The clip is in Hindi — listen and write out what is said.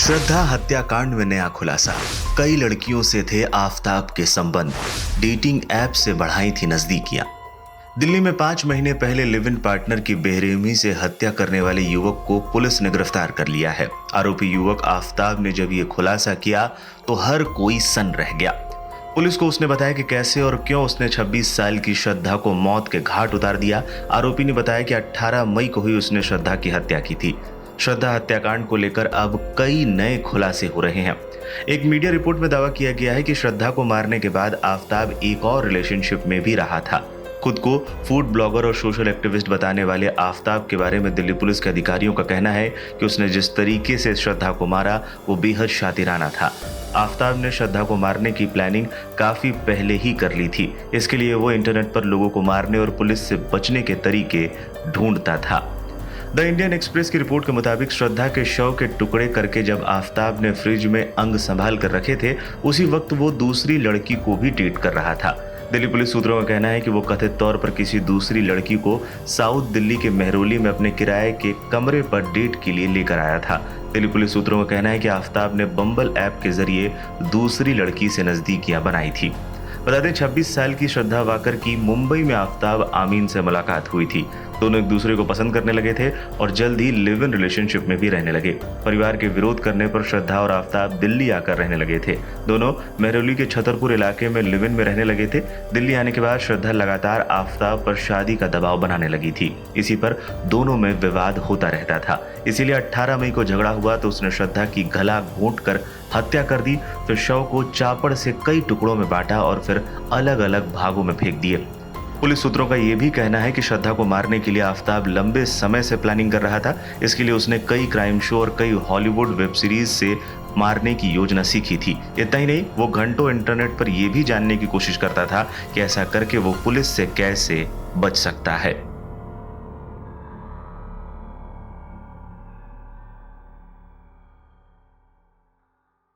श्रद्धा हत्याकांड में नया खुलासा। कई लड़कियों से थे आफताब के संबंध, डेटिंग ऐप से बढ़ाई थी नजदीकियां। दिल्ली में 5 महीने पहले लिव इन पार्टनर की बेरहमी से हत्या करने वाले युवक को पुलिस ने गिरफ्तार कर लिया है। आरोपी युवक आफताब ने जब ये खुलासा किया तो हर कोई सन्न रह गया। पुलिस को उसने बताया कि कैसे और क्यों उसने 26 साल की श्रद्धा को मौत के घाट उतार दिया। आरोपी ने बताया कि 18 मई को ही उसने श्रद्धा की हत्या की थी। श्रद्धा हत्याकांड को लेकर अब कई नए खुलासे हो रहे हैं। एक मीडिया रिपोर्ट में दावा किया गया है कि श्रद्धा को मारने के बाद आफताब एक और रिलेशनशिप में भी रहा था। खुद को फूड ब्लॉगर और सोशल एक्टिविस्ट बताने वाले आफताब के बारे में दिल्ली पुलिस के अधिकारियों का कहना है कि उसने जिस तरीके से श्रद्धा को मारा वो बेहद शातिराना था। आफताब ने श्रद्धा को मारने की प्लानिंग काफी पहले ही कर ली थी। इसके लिए वो इंटरनेट पर लोगों को मारने और पुलिस से बचने के तरीके ढूंढता था। द इंडियन एक्सप्रेस की रिपोर्ट के मुताबिक श्रद्धा के शव के टुकड़े करके जब आफताब ने फ्रिज में अंग संभाल कर रखे थे, उसी वक्त वो दूसरी लड़की को भी डेट कर रहा था। दिल्ली पुलिस सूत्रों का कहना है कि वो कथित तौर पर किसी दूसरी लड़की को साउथ दिल्ली के मेहरौली में अपने किराए के कमरे पर डेट के लिए लेकर आया था। दिल्ली पुलिस सूत्रों का कहना है कि आफताब ने बम्बल ऐप के जरिए दूसरी लड़की से नजदीकियां बनाई थी। बता दें 26 साल की श्रद्धा वाकर की मुंबई में आफताब आमीन से मुलाकात हुई थी। दोनों एक दूसरे को पसंद करने लगे थे और जल्द ही लिव इन रिलेशनशिप में भी रहने लगे। परिवार के विरोध करने पर श्रद्धा और आफताब दिल्ली आकर रहने लगे थे। दोनों मेहरौली के छतरपुर इलाके में लिव इन में रहने लगे थे। दिल्ली आने के बाद श्रद्धा लगातार आफताब पर शादी का दबाव बनाने लगी थी। इसी पर दोनों में विवाद होता रहता था। इसीलिए 18 मई को झगड़ा हुआ तो उसने श्रद्धा की गला घोंट कर हत्या कर दी। फिर शव को चापड़ से कई टुकड़ों में बांटा और फिर अलग अलग भागों में फेंक दिए। पुलिस सूत्रों का यह भी कहना है कि श्रद्धा को मारने के लिए आफताब लंबे समय से प्लानिंग कर रहा था। इसके लिए उसने कई क्राइम शो और कई हॉलीवुड वेब सीरीज से मारने की योजना सीखी थी। इतना ही नहीं, वो घंटों इंटरनेट पर यह भी जानने की कोशिश करता था कि ऐसा करके वो पुलिस से कैसे बच सकता है।